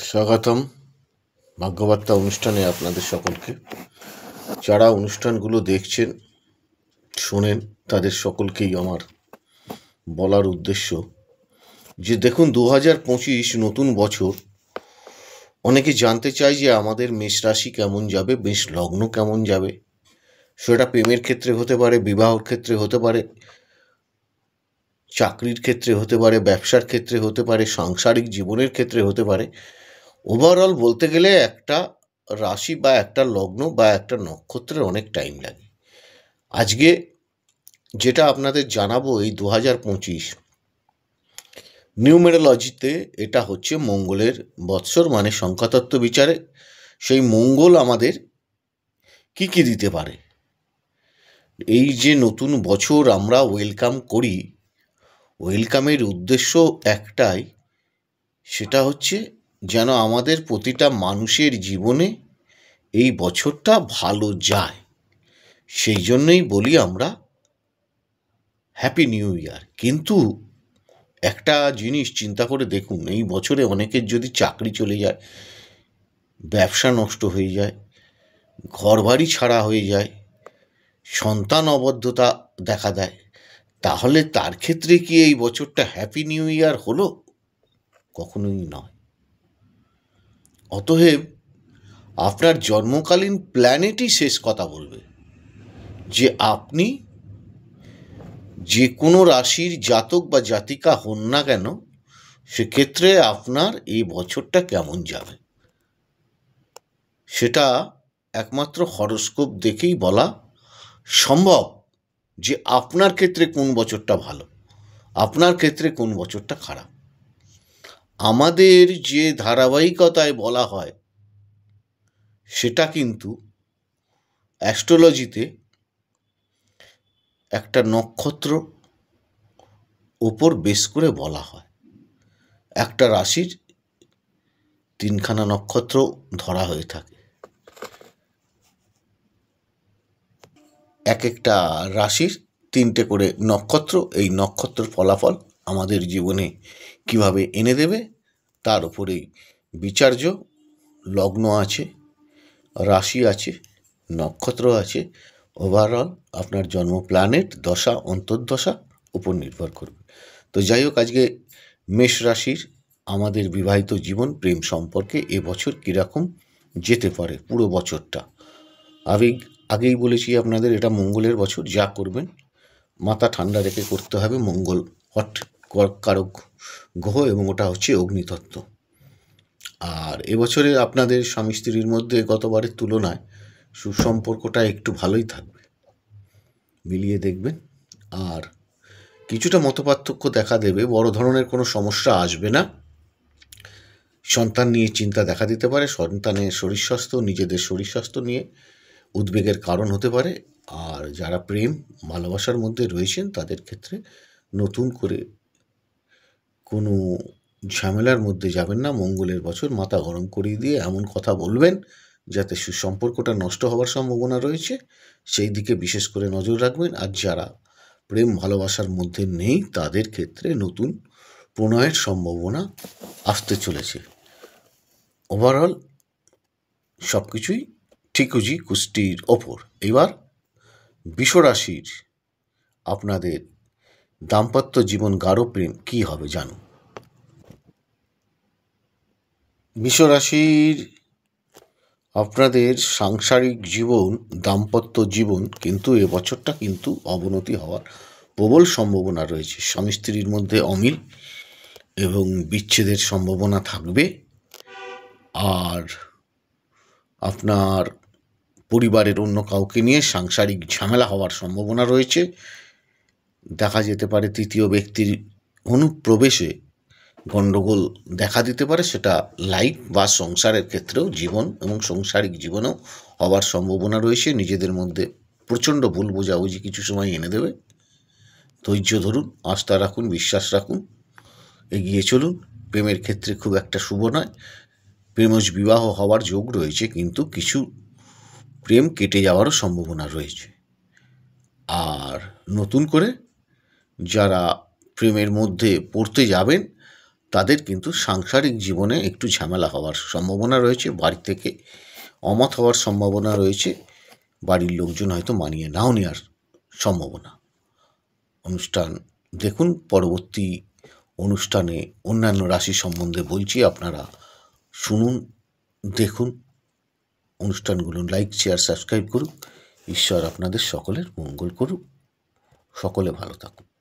স্বাগতম ভাগ্যবার্তা অনুষ্ঠানে আপনাদের সকলকে। যারা অনুষ্ঠানগুলো দেখছেন শোনেন তাদের সকলকেই আমার বলার উদ্দেশ্য যে দেখুন 2025 নতুন বছর। অনেকে জানতে চায় যে আমাদের মেষ রাশি কেমন যাবে, মেষ লগ্ন কেমন যাবে। সেটা প্রেমের ক্ষেত্রে হতে পারে, বিবাহর ক্ষেত্রে হতে পারে, চাকরির ক্ষেত্রে হতে পারে, ব্যবসার ক্ষেত্রে হতে পারে, সাংসারিক জীবনের ক্ষেত্রে হতে পারে। ওভারঅল বলতে গেলে একটা রাশি বা একটা লগ্ন বা একটা নক্ষত্রের অনেক টাইম লাগে। আজকে যেটা আপনাদের জানাবো এই 2025 নিউমেরোলজিতে এটা হচ্ছে মঙ্গলের বৎসর, মানে সংখ্যাতত্ত্ব বিচারে সেই মঙ্গল আমাদের কি কি দিতে পারে। এই যে নতুন বছর আমরা ওয়েলকাম করি, ওয়েলকামের উদ্দেশ্য একটাই, সেটা হচ্ছে যেন আমাদের প্রতিটা মানুষের জীবনে এই বছরটা ভালো যায়। সেই জন্যই বলি আমরা হ্যাপি নিউ ইয়ার। কিন্তু একটা জিনিস চিন্তা করে দেখুন, এই বছরে অনেকের যদি চাকরি চলে যায়, ব্যবসা নষ্ট হয়ে যায়, ঘরবাড়ি ছাড়া হয়ে যায়, সন্তান অবদ্ধতা দেখা দেয়, তাহলে তার ক্ষেত্রে কি এই বছরটা হ্যাপি নিউ ইয়ার হলো? কখনোই নয়। অতএব আপনার জন্মকালীন প্ল্যানেটই শেষ কথা বলবে যে আপনি যে কোনো রাশির জাতক বা জাতিকা হন না কেন, সেক্ষেত্রে আপনার এই বছরটা কেমন যাবে সেটা একমাত্র হরোস্কোপ দেখেই বলা সম্ভব যে আপনার ক্ষেত্রে কোন বছরটা ভালো, আপনার ক্ষেত্রে কোন বছরটা খারাপ। আমাদের যে ধারাবাহিকতায় বলা হয় সেটা কিন্তু অ্যাস্ট্রোলজিতে একটা নক্ষত্র ওপর বেস করে বলা হয়। একটা রাশির তিনখানা নক্ষত্র ধরা হয়ে থাকে। এক একটা রাশির তিনটে করে নক্ষত্র, এই নক্ষত্রের ফলাফল আমাদের জীবনে কিভাবে এনে দেবে তার উপরেই বিচার্য। লগ্ন আছে, রাশি আছে, নক্ষত্র আছে, ওভারঅল আপনার জন্ম প্ল্যানেট দশা অন্তর্দশা উপর নির্ভর করবে। তো যাই হোক, আজকে মেষ রাশির আমাদের বিবাহিত জীবন, প্রেম সম্পর্কে এবছর কীরকম যেতে পারে পুরো বছরটা। আগেই বলেছি আপনাদের এটা মঙ্গলের বছর। যা করবেন মাথা ঠান্ডা রেখে করতে হবে। মঙ্গল হট কারক গ্রহ এবং ওটা হচ্ছে অগ্নিতত্ত্ব। আর এবছরে আপনাদের স্বামী স্ত্রীর মধ্যে গতবারের তুলনায় সুসম্পর্কটা একটু ভালোই থাকবে, মিলিয়ে দেখবেন। আর কিছুটা মতপার্থক্য দেখা দেবে, বড় ধরনের কোনো সমস্যা আসবে না। সন্তান নিয়ে চিন্তা দেখা দিতে পারে, সন্তানের শরীর স্বাস্থ্য, নিজেদের শরীর স্বাস্থ্য নিয়ে উদ্বেগের কারণ হতে পারে। আর যারা প্রেম ভালোবাসার মধ্যে রয়েছেন তাদের ক্ষেত্রে নতুন করে কোনো ঝামেলার মধ্যে যাবেন না। মঙ্গলের বছর, মাথা গরম করিয়ে দিয়ে এমন কথা বলবেন যাতে সুসম্পর্কটা নষ্ট হওয়ার সম্ভাবনা রয়েছে, সেই দিকে বিশেষ করে নজর রাখবেন। আর যারা প্রেম ভালোবাসার মধ্যে নেই তাদের ক্ষেত্রে নতুন প্রণয়ের সম্ভাবনা আসতে চলেছে। ওভারঅল সব কিছুই ঠিকুজি কুষ্টির ওপর। এবার বিশ্বরাশির আপনাদের দাম্পত্য জীবন, গাঢ় প্রেম কী হবে জানুন। বিশ্বরাশির আপনাদের সাংসারিক জীবন, দাম্পত্য জীবন কিন্তু এবছরটা কিন্তু অবনতি হওয়ার প্রবল সম্ভাবনা রয়েছে। স্বামী স্ত্রীর মধ্যে অমিল এবং বিচ্ছেদের সম্ভাবনা থাকবে। আর আপনার পরিবারের অন্য কাউকে নিয়ে সাংসারিক ঝামেলা হওয়ার সম্ভাবনা রয়েছে। দেখা যেতে পারে তৃতীয় ব্যক্তির অনুপ্রবেশে গণ্ডগোল দেখা দিতে পারে। সেটা লাইফ বা সংসারের ক্ষেত্রেও, জীবন এবং সাংসারিক জীবনেও হওয়ার সম্ভাবনা রয়েছে। নিজেদের মধ্যে প্রচণ্ড ভুল বোঝাবুঝি কিছু সময় এনে দেবে। ধৈর্য ধরুন, আস্থা রাখুন, বিশ্বাস রাখুন, এগিয়ে চলুন। প্রেমের ক্ষেত্রে খুব একটা শুভ নয়। প্রেমজ বিবাহ হওয়ার যোগ রয়েছে, কিন্তু কিছু প্রেম কেটে যাওয়ারও সম্ভাবনা রয়েছে। আর নতুন করে যারা প্রেমের মধ্যে পড়তে যাবেন তাদের কিন্তু সাংসারিক জীবনে একটু ঝামেলা হওয়ার সম্ভাবনা রয়েছে, বাড়ি থেকে অমত হওয়ার সম্ভাবনা রয়েছে, বাড়ির লোকজন হয়তো মানিয়ে নাও নেওয়ার সম্ভাবনা। অনুষ্ঠান দেখুন, পরবর্তী অনুষ্ঠানে অন্যান্য রাশি সম্বন্ধে বলছি, আপনারা শুনুন, দেখুন। অনুষ্ঠানগুলো লাইক, শেয়ার, সাবস্ক্রাইব করুন। ঈশ্বর আপনাদের সকলের মঙ্গল করুক। সকলে ভালো থাকুন।